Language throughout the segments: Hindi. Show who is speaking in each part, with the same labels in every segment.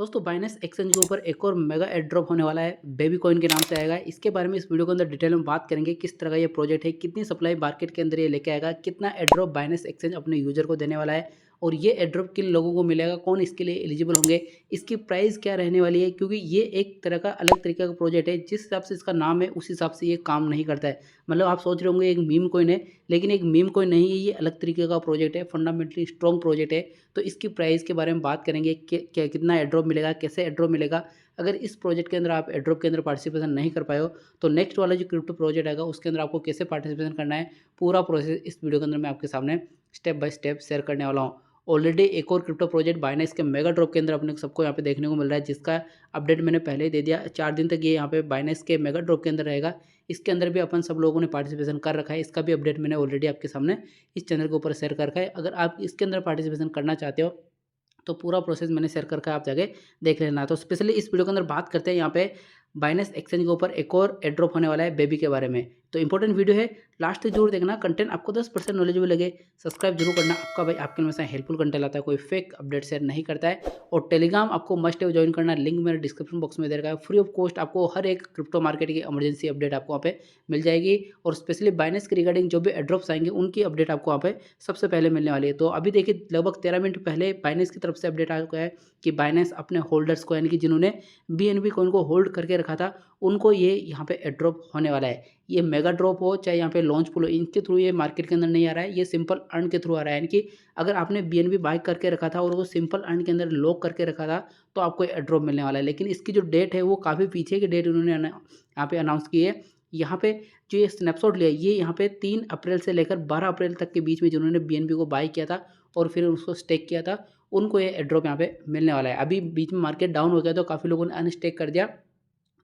Speaker 1: दोस्तों बाइनेंस एक्सचेंज के ऊपर एक और मेगा एयर ड्रॉप होने वाला है, बेबी कॉइन के नाम से आएगा। इसके बारे में इस वीडियो के अंदर डिटेल में बात करेंगे, किस तरह का ये प्रोजेक्ट है, कितनी सप्लाई मार्केट के अंदर ये लेके आएगा, कितना एयर ड्रॉप बाइनेंस एक्सचेंज अपने यूजर को देने वाला है और ये एयर ड्रॉप किन लोगों को मिलेगा, कौन इसके लिए एलिजिबल होंगे, इसकी प्राइस क्या रहने वाली है। क्योंकि ये एक तरह का अलग तरीके का प्रोजेक्ट है, जिस हिसाब से इसका नाम है उस हिसाब से ये काम नहीं करता है। मतलब आप सोच रहे होंगे एक मीम कॉइन है, लेकिन एक मीम कॉइन नहीं है, ये अलग तरीके का प्रोजेक्ट है, फंडामेंटली स्ट्रॉन्ग प्रोजेक्ट है। तो इसकी प्राइस के बारे में बात करेंगे कि क्या कितना एड्रॉप मिलेगा, कैसे एड्रॉप मिलेगा। अगर इस प्रोजेक्ट के अंदर आप एड्रॉप के अंदर पार्टिसिपेशन नहीं कर पाए हो तो नेक्स्ट वाला जो क्रिप्टो प्रोजेक्ट आएगा उसके अंदर आपको कैसे पार्टिसिपेशन करना है, पूरा प्रोसेस इस वीडियो के अंदर मैं आपके सामने स्टेप बाय स्टेप शेयर करने वाला हूँ। ऑलरेडी एक और क्रिप्टो प्रोजेक्ट बाइनेंस के मेगा ड्रॉप के अंदर अपने सबको यहाँ पे देखने को मिल रहा है, जिसका अपडेट मैंने पहले ही दे दिया। 4 दिन तक ये यहाँ पे बाइनेंस के मेगा ड्रॉप के अंदर रहेगा। इसके अंदर भी अपन सब लोगों ने पार्टिसिपेशन कर रखा है, इसका भी अपडेट मैंने ऑलरेडी आपके सामने इस चैनल के ऊपर शेयर कर रखा है। अगर आप इसके अंदर पार्टिसिपेशन करना चाहते हो तो पूरा प्रोसेस मैंने शेयर करके आप जाके देख लेना। तो स्पेशली इस वीडियो के अंदर बात करते हैं यहाँ पे बाइनेंस एक्सचेंज के ऊपर एक और एयर ड्रॉप होने वाला है बेबी के बारे में। तो इंपॉर्टेंट वीडियो है, लास्ट तक जरूर देखना। कंटेंट आपको 10% नॉलेजेबल लगे सब्सक्राइब जरूर करना। आपका भाई आपके हमेशा हेल्पफुल कंटेंट लाता है, कोई फेक अपडेट शेयर नहीं करता है। और टेलीग्राम आपको मस्ट ज्वाइन करना, लिंक मेरे डिस्क्रिप्शन बॉक्स में दे रखा है। फ्री ऑफ कॉस्ट आपको हर एक क्रिप्टो मार्केट की इमरजेंसी अपडेट आपको वहाँ पे मिल जाएगी। और स्पेशली बाइनेंस के रिगार्डिंग जो भी एड्रॉप्स आएंगे उनकी अपडेट आपको वहाँ पे सबसे पहले मिलने वाली है। तो अभी देखिए लगभग 13 मिनट पहले बाइनेंस की तरफ से अपडेट आ गया है कि बाइनेंस अपने होल्डर्स को, यानी कि जिन्होंने BNB कॉइन को होल्ड करके रखा था, उनको ये यहाँ पे एयर ड्रॉप होने वाला है। ये मेगा ड्रॉप हो चाहे यहाँ पे लॉन्च पुल हो, इनके थ्रू ये मार्केट के अंदर नहीं आ रहा है, ये सिंपल अर्न के थ्रू आ रहा है। यानी कि अगर आपने BNB बाय करके रखा था और वो सिंपल अर्न के अंदर लॉक करके रखा था तो आपको एयर ड्रॉप मिलने वाला है। लेकिन इसकी जो डेट है वो काफ़ी पीछे की डेट उन्होंने यहाँ पे अनाउंस की है। यहाँ पे जो ये स्नैपशॉट लिया ये यहाँ पे 3 अप्रैल से लेकर 12 अप्रैल तक के बीच में जिन्होंने BNB को बाय किया था और फिर उसको स्टेक किया था, उनको ये एयर ड्रॉप यहाँ पे मिलने वाला है। अभी बीच में मार्केट डाउन हो गया तो काफ़ी लोगों ने अनस्टेक कर दिया।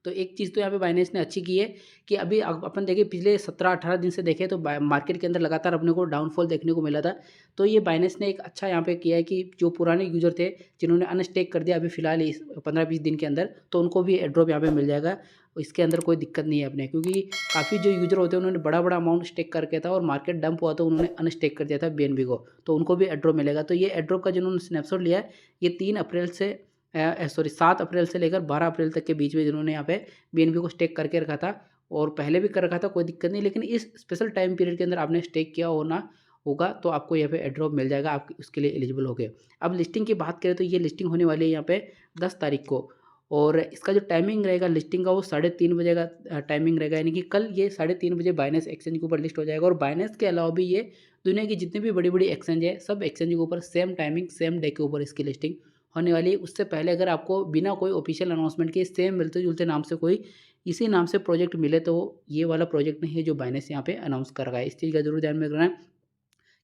Speaker 1: तो एक चीज़ तो यहाँ पे बाइनेंस ने अच्छी की है कि अभी अपन देखें पिछले 17-18 दिन से देखें तो मार्केट के अंदर लगातार अपने को डाउनफॉल देखने को मिला था। तो ये बाइनेंस ने एक अच्छा यहाँ पे किया है कि जो पुराने यूजर थे जिन्होंने अनस्टेक कर दिया अभी फिलहाल इस 15-20 दिन के अंदर, तो उनको भी एयर ड्रॉप यहाँ पे मिल जाएगा। इसके अंदर कोई दिक्कत नहीं है अपने, क्योंकि काफ़ी जो यूजर होते हैं उन्होंने बड़ा बड़ा अमाउंट स्टेक करके था और मार्केट डंप हुआ तो उन्होंने अनस्टेक कर दिया था BNB को, तो उनको भी एयर ड्रॉप मिलेगा। तो ये एयर ड्रॉप का जिन्होंने स्नैपशॉट लिया है ये 7 अप्रैल से लेकर 12 अप्रैल तक के बीच में जिन्होंने यहाँ पे BNB को स्टेक करके रखा था और पहले भी कर रखा था, कोई दिक्कत नहीं। लेकिन इस स्पेशल टाइम पीरियड के अंदर आपने स्टेक किया होना होगा तो आपको यहाँ पे एयर ड्रॉप मिल जाएगा, आप उसके लिए एलिजिबल हो गए। अब लिस्टिंग की बात करें तो ये लिस्टिंग होने वाली है यहाँ पे 10 तारीख को, और इसका जो टाइमिंग रहेगा लिस्टिंग का वो 3:30 बजे का टाइमिंग रहेगा। यानी कि कल ये 3:30 बजे बाइनेंस एक्सचेंज के ऊपर लिस्ट हो जाएगा। और बाइनेंस के अलावा भी ये दुनिया की जितनी भी बड़ी बड़ी एक्सचेंज है सब एक्सचेंज के ऊपर सेम टाइमिंग सेम डे के ऊपर इसकी लिस्टिंग होने वाली है। उससे पहले अगर आपको बिना कोई ऑफिशियल अनाउंसमेंट के सेम मिलते जुलते नाम से कोई इसी नाम से प्रोजेक्ट मिले तो ये वाला प्रोजेक्ट नहीं है जो बाइनेंस यहाँ पे अनाउंस कर रहा है। इस चीज़ का जरूर ध्यान में रखना है,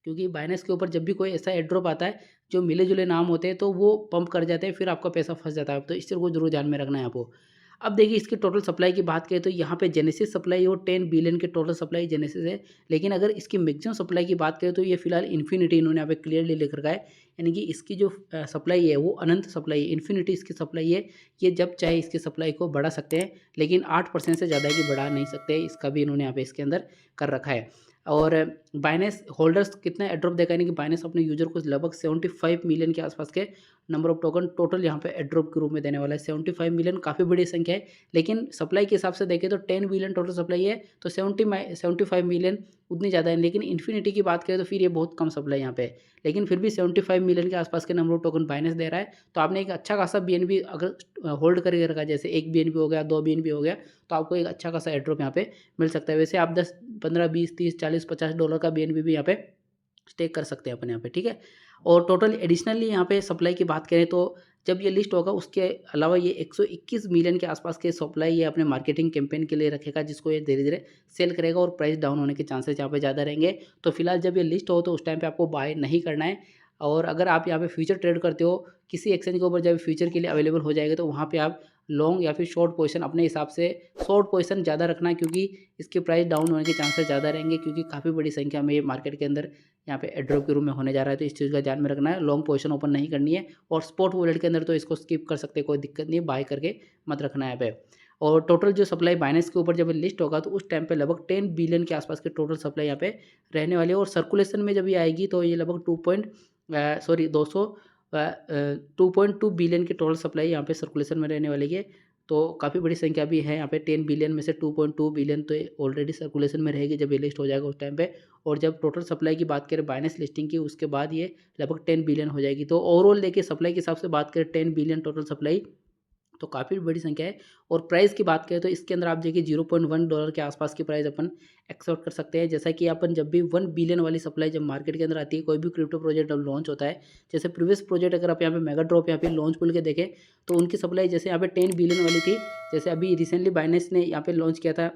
Speaker 1: क्योंकि बाइनेंस के ऊपर जब भी कोई ऐसा एयर ड्रॉप आता है जो मिले जुले नाम होते हैं तो वो पंप कर जाते हैं, फिर आपका पैसा फंस जाता है। तो इस चीज़ को जरूर ध्यान में रखना है आपको। अब देखिए इसकी टोटल सप्लाई की बात करें तो यहाँ पे जेनेसिस सप्लाई हो 10 बिलियन के टोटल सप्लाई जेनेसिस है। लेकिन अगर इसकी मैक्सिमम सप्लाई की बात करें तो ये फिलहाल इन्फिनिटी इन्होंने यहाँ पे क्लियरली लिख रखा है। यानी कि इसकी जो सप्लाई है वो अनंत सप्लाई है, इन्फिनिटी इसकी सप्लाई है। ये जब चाहे इसकी सप्लाई को बढ़ा सकते हैं, लेकिन 8% से ज़्यादा की बढ़ा नहीं सकते, इसका भी इन्होंने यहाँ पे इसके अंदर कर रखा है। और बाइनेंस होल्डर्स कितना एड्रॉप देगा, यानी कि बाइनेंस अपने यूजर को लगभग 75 मिलियन के आसपास के नंबर ऑफ टोकन टोटल यहाँ पे एड्रॉप के रूप में देने वाला है। 75 मिलियन काफ़ी बड़ी संख्या है, लेकिन सप्लाई के हिसाब से देखें तो 10 बिलियन टोटल सप्लाई है, तो 75 मिलियन उतनी ज़्यादा है। लेकिन इन्फिनिटी की बात करें तो फिर ये बहुत कम सप्लाई यहाँ पे है, लेकिन फिर भी 75 मिलियन के आसपास के नंबर ऑफ टोकन बाइनेंस दे रहा है। तो आपने एक अच्छा खासा BNB अगर होल्ड करके रखा, जैसे 1 BNB हो गया, 2 BNB हो गया, तो आपको एक अच्छा खासा एड्रॉप यहाँ पे मिल सकता है। वैसे आप 10 15 20 30 40 50 डॉलर का BNB भी यहाँ पे स्टेक कर सकते हैं अपन यहाँ पे, ठीक है। और टोटल एडिशनली यहाँ पे सप्लाई की बात करें तो जब ये लिस्ट होगा उसके अलावा ये 121 मिलियन के आसपास के सप्लाई ये अपने मार्केटिंग कैंपेन के लिए रखेगा, जिसको ये धीरे धीरे सेल करेगा और प्राइस डाउन होने के चांसेस यहाँ पे ज़्यादा रहेंगे। तो फिलहाल जब ये लिस्ट हो तो उस टाइम पे आपको बाय नहीं करना है। और अगर आप यहाँ पे फ्यूचर ट्रेड करते हो किसी एक्सचेंज के ऊपर, जब फ्यूचर के लिए अवेलेबल हो जाएगा तो वहाँ पे आप लॉन्ग या फिर शॉर्ट पोजीशन अपने हिसाब से, शॉर्ट पोजीशन ज़्यादा रखना है क्योंकि इसके प्राइस डाउन होने के चांसेस ज़्यादा रहेंगे, क्योंकि काफ़ी बड़ी संख्या में ये मार्केट के अंदर यहाँ पे एड्रॉप के रूप में होने जा रहा है। तो इस चीज़ का ध्यान में रखना है, लॉन्ग पोजीशन ओपन नहीं करनी है। और स्पॉट वॉलेट के अंदर तो इसको स्किप कर सकते हैं, कोई दिक्कत नहीं है, बाय करके मत रखना है यहाँ पे। और टोटल जो सप्लाई बाइनेंस के ऊपर जब लिस्ट होगा तो उस टाइम पे लगभग 10 बिलियन के आसपास के टोटल सप्लाई यहाँ पे रहने वाली है। और सर्कुलेशन में जब ये आएगी तो ये लगभग 2 200 2.2 बिलियन की टोटल सप्लाई यहाँ पे सर्कुलेशन में रहने वाली है। तो काफ़ी बड़ी संख्या भी है यहाँ पे, 10 बिलियन में से 2.2 बिलियन तो ऑलरेडी सर्कुलेशन में रहेगी जब ये लिस्ट हो जाएगा उस टाइम पे। और जब टोटल सप्लाई की बात करें बाइनेंस लिस्टिंग की, उसके बाद ये लगभग 10 बिलियन हो जाएगी। तो ओवरऑल देखिए सप्लाई के हिसाब से बात करें 10 बिलियन टोटल सप्लाई, तो काफ़ी बड़ी संख्या है। और प्राइस की बात करें तो इसके अंदर आप देखिए $0.1 के आसपास की प्राइस अपन एक्सपेक्ट कर सकते हैं। जैसा कि अपन जब भी 1 बिलियन वाली सप्लाई जब मार्केट के अंदर आती है, कोई भी क्रिप्टो प्रोजेक्ट जब लॉन्च होता है, जैसे प्रीवियस प्रोजेक्ट अगर आप यहाँ पे मेगा ड्रॉप यहाँ पे लॉन्च खुल के देखें, तो उनकी सप्लाई जैसे यहाँ पे 10 बिलियन वाली थी। जैसे अभी रिसेंटली बाइनेंस ने यहाँ पे लॉन्च किया था,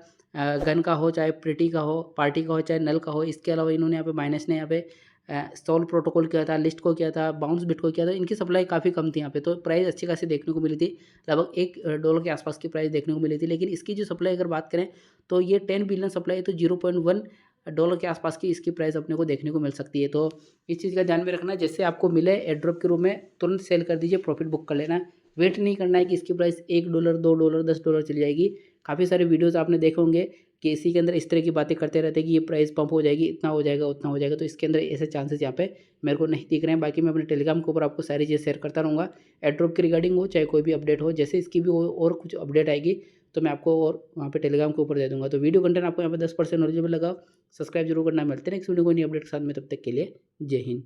Speaker 1: गन का हो चाहे प्रिटी का हो, पार्टी का हो चाहे नल का हो, इसके अलावा इन्होंने यहाँ पे बाइनेंस ने यहाँ पे सोल प्रोटोकॉल किया था, लिस्ट को किया था, बाउंस बिट को किया था। इनकी सप्लाई काफ़ी कम थी यहाँ पे, तो प्राइस अच्छी खासी देखने को मिली थी, लगभग $1 के आसपास की प्राइस देखने को मिली थी। लेकिन इसकी जो सप्लाई अगर बात करें तो ये 10 बिलियन सप्लाई है, तो $0.1 के आसपास की इसकी प्राइस अपने को देखने को मिल सकती है। तो इस चीज़ का ध्यान में रखना, जैसे आपको मिले एयर ड्रॉप के रूप में तुरंत सेल कर दीजिए, प्रॉफिट बुक कर लेना। वेट नहीं करना है कि इसकी प्राइस $1, $2, $10 चली जाएगी। काफ़ी सारे वीडियोज़ आपने देखे होंगे कि इसी के अंदर इस तरह की बातें करते रहते हैं कि ये प्राइस पंप हो जाएगी, इतना हो जाएगा, उतना हो जाएगा। तो इसके अंदर ऐसे चांसेस यहाँ पे मेरे को नहीं दिख रहे हैं। बाकी मैं अपने टेलीग्राम के ऊपर आपको सारी चीज़ें शेयर करता रहूँगा, एयर ड्रॉप के रिगार्डिंग हो चाहे कोई भी अपडेट हो। जैसे इसकी भी और कुछ अपडेट आएगी तो मैं आपको और वहाँ पे टेलीग्राम के ऊपर दे दूँगा। तो वीडियो कंटेंट आपको यहाँ पे 10% नॉलेजेबल लगा, सब्सक्राइब जरूर करना। मिलते हैं नेक्स्ट वीडियो को नई अपडेट के साथ में, तब तक के लिए जय हिंद।